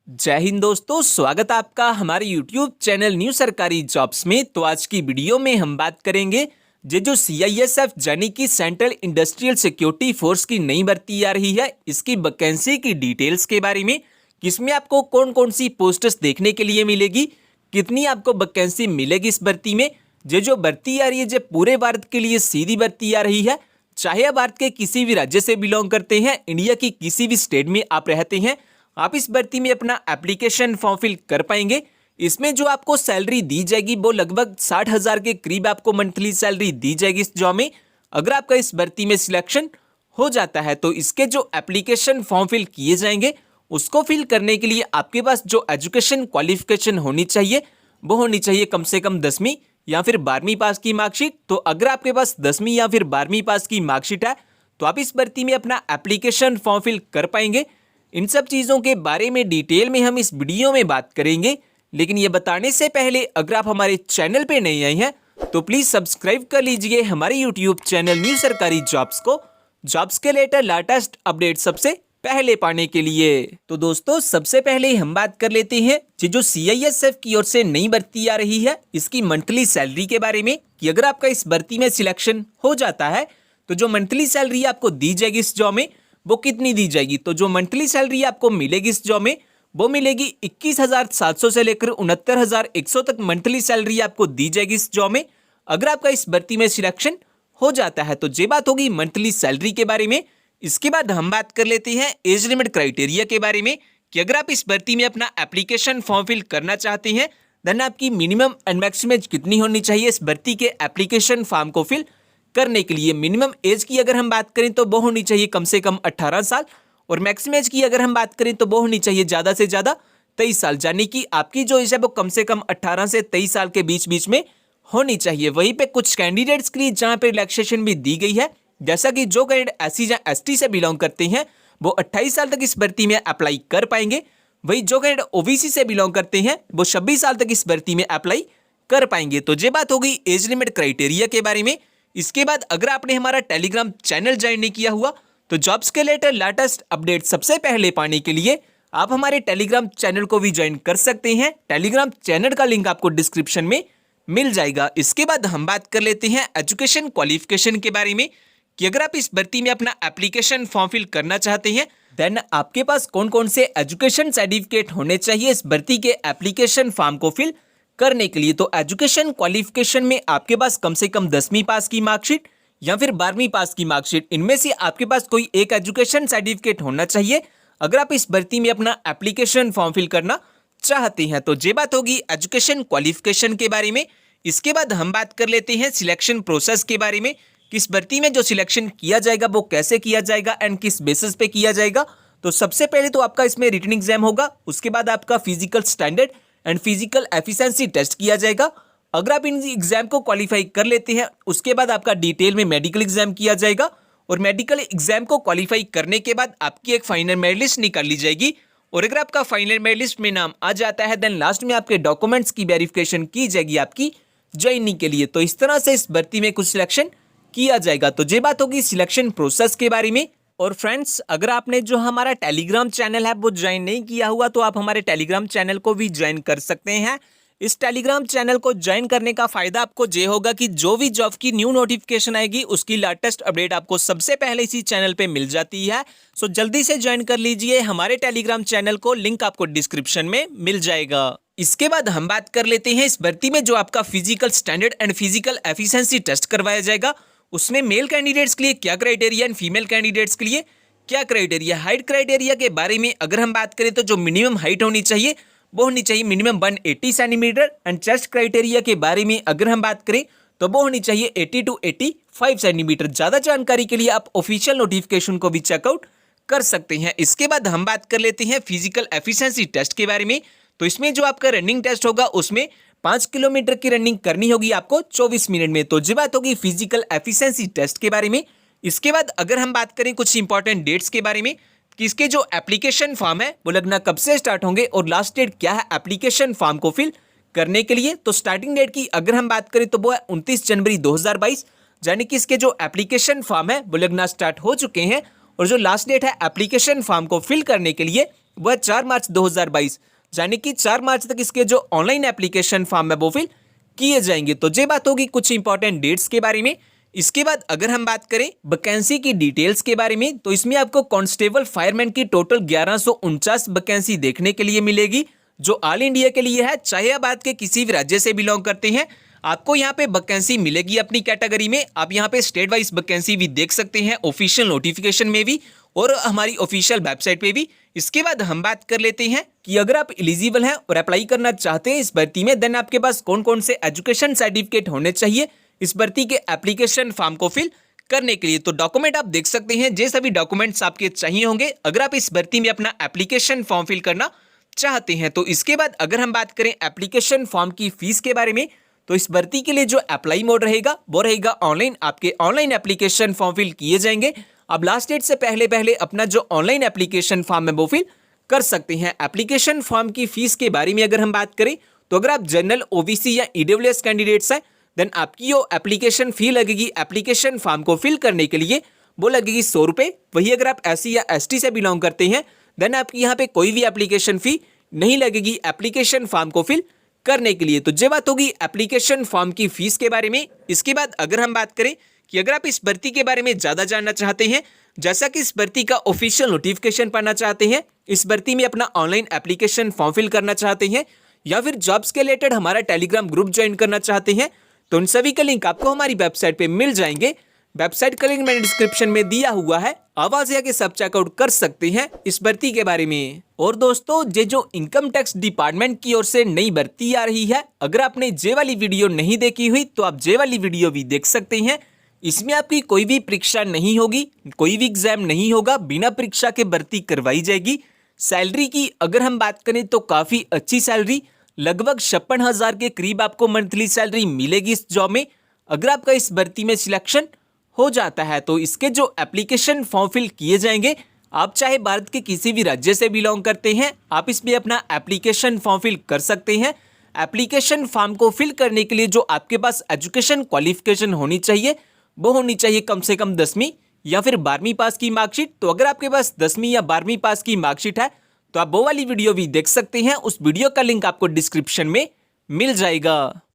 जय हिंद दोस्तों, स्वागत है आपका हमारे YouTube चैनल न्यू सरकारी जॉब्स में। तो आज की वीडियो में हम बात करेंगे जो CISF यानी कि सेंट्रल इंडस्ट्रियल सिक्योरिटी फोर्स की नई भर्ती आ रही है, इसकी वैकेंसी की डिटेल्स के बारे में, किसमें आपको कौन कौन सी पोस्ट्स देखने के लिए मिलेगी, कितनी आपको वैकेंसी मिलेगी इस भर्ती में। जो भर्ती आ रही है जो पूरे भारत के लिए सीधी भर्ती आ रही है, चाहे आप भारत के किसी भी राज्य से बिलोंग करते हैं, इंडिया की किसी भी स्टेट में आप रहते हैं, आप इस भर्ती में अपना एप्लीकेशन फॉर्म फिल कर पाएंगे। इसमें जो आपको सैलरी दी जाएगी वो लगभग 60,000 के करीब आपको मंथली सैलरी दी जाएगी इस जॉब में। अगर आपका इस भर्ती में सिलेक्शन हो जाता है तो इसके जो एप्लीकेशन फॉर्म फिल किए जाएंगे, उसको फिल करने के लिए आपके पास जो एजुकेशन क्वालिफिकेशन होनी चाहिए वो होनी चाहिए कम से कम 10वीं या फिर 12वीं पास की मार्कशीट। तो अगर आपके पास 10वीं या फिर 12वीं पास की मार्कशीट है तो आप इस भर्ती में अपना एप्लीकेशन फॉर्म फिल कर पाएंगे। इन सब चीज़ों के बारे में डिटेल में हम इस वीडियो में बात करेंगे, लेकिन ये बताने से पहले अगर आप हमारे चैनल पे नए आए हैं तो प्लीज़ सब्सक्राइब कर लीजिए हमारे यूट्यूब चैनल न्यू सरकारी जॉब्स को, जॉब्स के लेटेस्ट अपडेट सबसे पहले पाने के लिए। तो दोस्तों, सबसे पहले हम बात कर लेते हैं जो CISF की ओर से नई भर्ती आ रही है, इसकी मंथली सैलरी के बारे में, कि अगर आपका इस भर्ती में सिलेक्शन हो जाता है तो जो मंथली सैलरी आपको दी जाएगी इस जॉब में वो कितनी दी जाएगी। तो जो मंथली सैलरी आपको मिलेगी इस जॉब में वो मिलेगी 21,700 से लेकर 69,100 तक मंथली सैलरी आपको दी जाएगी इस जॉब में। अगर आपका इस भर्ती में सिलेक्शन हो जाता है तो ये बात होगी मंथली सैलरी के बारे में। इसके बाद हम बात कर लेते हैं एज लिमिट क्राइटेरिया के बारे में, कि अगर आप इस भर्ती में अपना एप्लीकेशन फॉर्म फिल करना चाहते हैं देन आपकी मिनिमम एंड मैक्सिमम एज कितनी होनी चाहिए इस भर्ती के एप्लीकेशन फॉर्म को फिल करने के लिए। मिनिमम एज की अगर हम बात करें तो वो होनी चाहिए कम से कम 18 साल, और मैक्सिमम एज की अगर हम बात करें तो वो होनी चाहिए ज़्यादा से ज़्यादा 23 साल, यानी कि आपकी जो एज है वो कम से कम 18 से 23 साल के बीच बीच में होनी चाहिए। वहीं पे कुछ कैंडिडेट्स के लिए जहाँ पे रिलैक्सेशन भी दी गई है, जैसा कि जो कैंडिडेट SC या ST से बिलोंग करते हैं वो 28 साल तक इस भर्ती में अप्लाई कर पाएंगे। वही जो कैंडिडेट OBC से बिलोंग करते हैं वो 26 साल तक इस भर्ती में अप्लाई कर पाएंगे। तो ये बात होगी एज लिमिट क्राइटेरिया के बारे में। इसके बाद अगर आपने हमारा टेलीग्राम चैनल ज्वाइन नहीं किया हुआ तो जॉब्स के लेटेस्ट अपडेट सबसे पहले पाने के लिए आप हमारे टेलीग्राम चैनल को भी ज्वाइन कर सकते हैं। टेलीग्राम चैनल का लिंक आपको डिस्क्रिप्शन में मिल जाएगा। इसके बाद हम बात कर लेते हैं एजुकेशन क्वालिफिकेशन के बारे में, कि अगर आप इस भर्ती में अपना एप्लीकेशन फॉर्म फिल करना चाहते हैं देन आपके पास कौन कौन से एजुकेशन सर्टिफिकेट होने चाहिए इस भर्ती के एप्लीकेशन फॉर्म को फिल करने के लिए। तो एजुकेशन क्वालिफिकेशन में आपके पास कम से कम 10वीं पास की मार्कशीट या फिर 12वीं पास की मार्कशीट, इनमें से आपके पास कोई एक एजुकेशन सर्टिफिकेट होना चाहिए अगर आप इस भर्ती में अपना एप्लीकेशन फॉर्म फिल करना चाहते हैं। तो ये बात होगी एजुकेशन क्वालिफिकेशन के बारे में। इसके बाद हम बात कर लेते हैं सिलेक्शन प्रोसेस के बारे में, कि इस भर्ती में जो सिलेक्शन किया जाएगा वो कैसे किया जाएगा एंड किस बेसिस पे किया जाएगा। तो सबसे पहले तो आपका इसमें रिटन एग्जाम होगा, उसके बाद आपका physical standard and physical efficiency test किया जाएगा। अगर आप इन एग्जाम को क्वालिफाई कर लेते हैं उसके बाद आपका डिटेल में मेडिकल एग्जाम किया जाएगा, और मेडिकल एग्जाम को क्वालिफाई करने के बाद आपकी एक फाइनल मेरिट लिस्ट निकाल ली जाएगी। और अगर आपका फाइनल मेरिट लिस्ट में नाम आ जाता है देन लास्ट में आपके डॉक्यूमेंट्स की वेरिफिकेशन की जाएगी आपकी ज्वाइनिंग के लिए। तो इस तरह से इस भर्ती में कुछ सिलेक्शन किया जाएगा। तो ये बात होगी सिलेक्शन प्रोसेस के बारे में। और फ्रेंड्स, अगर आपने जो हमारा टेलीग्राम चैनल है वो ज्वाइन नहीं किया हुआ तो आप हमारे टेलीग्राम चैनल को भी ज्वाइन कर सकते हैं। इस टेलीग्राम चैनल को ज्वाइन करने का फायदा आपको ये होगा कि जो भी जॉब की न्यू नोटिफिकेशन आएगी उसकी लेटेस्ट अपडेट आपको सबसे पहले इसी चैनल पे मिल जाती है। सो जल्दी से ज्वाइन कर लीजिए हमारे टेलीग्राम चैनल को, लिंक आपको डिस्क्रिप्शन में मिल जाएगा। इसके बाद हम बात कर लेते हैं इस भर्ती में जो आपका physical standard and physical efficiency test करवाया जाएगा उसमें मेल कैंडिडेट्स के लिए क्या क्राइटेरिया एंड फीमेल कैंडिडेट्स के लिए क्या क्राइटेरिया। हाइट क्राइटेरिया के बारे में अगर हम बात करें तो जो मिनिमम हाइट होनी चाहिए वो होनी चाहिए minimum 180 centimetre, and chest criteria के बारे में अगर हम बात करें तो वो होनी चाहिए 80 to 85 सेंटीमीटर। ज़्यादा जानकारी के लिए आप ऑफिशियल नोटिफिकेशन को भी चेकआउट कर सकते हैं। इसके बाद हम बात कर लेते हैं फिजिकल एफिशिएंसी टेस्ट के बारे में। तो इसमें जो आपका रनिंग टेस्ट होगा उसमें 5 किलोमीटर की रनिंग करनी होगी आपको 24 मिनट में। तो ये बात होगी फिजिकल एफिशिएंसी टेस्ट के बारे में। इसके बाद अगर हम बात करें कुछ इंपॉर्टेंट डेट्स के बारे में, कि इसके जो एप्लीकेशन फॉर्म है वो लगना कब से स्टार्ट होंगे और लास्ट डेट क्या है एप्लीकेशन फॉर्म को फिल करने के लिए। तो स्टार्टिंग डेट की अगर हम बात करें तो वो है 29 जनवरी 2022, यानी कि इसके जो एप्लीकेशन फॉर्म है वो लगना स्टार्ट हो चुके हैं, और जो लास्ट डेट है एप्लीकेशन फॉर्म को फिल करने के लिए वह 4 मार्च 2022 यानी कि 4 मार्च तक इसके जो ऑनलाइन एप्लीकेशन फॉर्म है वो फिल किए जाएंगे। तो ये बात होगी कुछ इंपॉर्टेंट डेट्स के बारे में। इसके बाद अगर हम बात करें वैकेंसी की डिटेल्स के बारे में, तो इसमें आपको कांस्टेबल फायरमैन की टोटल 1149 वैकेंसी देखने के लिए मिलेगी, जो ऑल इंडिया के लिए है। चाहे आप भारत के किसी भी राज्य से बिलोंग करते हैं, आपको यहाँ पे वैकेंसी मिलेगी अपनी कैटेगरी में। आप यहाँ पे स्टेट वाइज वैकेंसी भी देख सकते हैं, ऑफिशियल नोटिफिकेशन में भी और हमारी ऑफिशियल वेबसाइट पे भी। इसके बाद हम बात कर लेते हैं कि अगर आप एलिजिबल हैं और अप्लाई करना चाहते हैं इस भर्ती में, देन आपके पास कौन कौन से एजुकेशन सर्टिफिकेट होने चाहिए इस भर्ती के एप्लीकेशन फॉर्म को फिल करने के लिए। तो डॉक्यूमेंट आप देख सकते हैं, ये सभी डॉक्यूमेंट्स आपके चाहिए होंगे अगर आप इस भर्ती में अपना एप्लीकेशन फॉर्म फिल करना चाहते हैं। तो इसके बाद अगर हम बात करें एप्लीकेशन फॉर्म की फीस के बारे में, तो इस भर्ती के लिए जो अप्लाई मोड रहेगा वो रहेगा ऑनलाइन। आपके ऑनलाइन एप्लीकेशन फॉर्म फिल किए जाएंगे। अब लास्ट डेट से पहले अपना जो ऑनलाइन एप्लीकेशन फॉर्म है वो फिल कर सकते हैं। एप्लीकेशन फॉर्म की फीस के बारे में अगर हम बात करें, तो अगर आप जनरल, ओबीसी या ईडब्ल्यूएस कैंडिडेट्स हैं, देन आपकी जो एप्लीकेशन फी लगेगी एप्लीकेशन फॉर्म को फिल करने के लिए वो लगेगी 100 रुपये। वही अगर आप एससी या एसटी से बिलोंग करते हैं, देन आपकी यहाँ पे कोई भी एप्लीकेशन फी नहीं लगेगी एप्लीकेशन फॉर्म को फिल करने के लिए। तो ये बात होगी एप्लीकेशन फॉर्म की फीस के बारे में। इसके बाद अगर हम बात करें कि अगर आप इस भर्ती के बारे में ज़्यादा जानना चाहते हैं, जैसा कि इस भर्ती का ऑफिशियल नोटिफिकेशन पाना चाहते हैं, इस भर्ती में अपना ऑनलाइन एप्लीकेशन फॉर्म फिल करना चाहते हैं, या फिर जॉब्स के रिलेटेड हमारा टेलीग्राम ग्रुप ज्वाइन करना चाहते हैं, तो उन सभी का लिंक आपको हमारी वेबसाइट पे मिल जाएंगे। वेबसाइट का लिंक मैंने डिस्क्रिप्शन में दिया हुआ है, आवाज आके सब चेकआउट कर सकते हैं इस भर्ती के बारे में। और दोस्तों, ये जो इनकम टैक्स डिपार्टमेंट की ओर से नई भर्ती आ रही है, अगर आपने जे वाली वीडियो नहीं देखी हुई तो आप जे वाली वीडियो भी देख सकते हैं। इसमें आपकी कोई भी परीक्षा नहीं होगी, कोई भी एग्जाम नहीं होगा, बिना परीक्षा के भर्ती करवाई जाएगी। सैलरी की अगर हम बात करें तो काफी अच्छी सैलरी, लगभग 56,000 के करीब आपको मंथली सैलरी मिलेगी इस जॉब में। अगर आपका इस भर्ती में सिलेक्शन हो जाता है, तो इसके जो एप्लीकेशन फॉर्म फिल किए जाएंगे, आप चाहे भारत के किसी भी राज्य से बिलोंग करते हैं, आप इसमें अपना एप्लीकेशन फॉर्म फिल कर सकते हैं। एप्लीकेशन फॉर्म को फिल करने के लिए जो आपके पास एजुकेशन क्वालिफिकेशन होनी चाहिए, वो होनी चाहिए कम से कम 10वीं या फिर 12वीं पास की मार्कशीट। तो अगर आपके पास 10वीं या 12वीं पास की मार्कशीट है, तो आप वो वाली वीडियो भी देख सकते हैं। उस वीडियो का लिंक आपको डिस्क्रिप्शन में मिल जाएगा।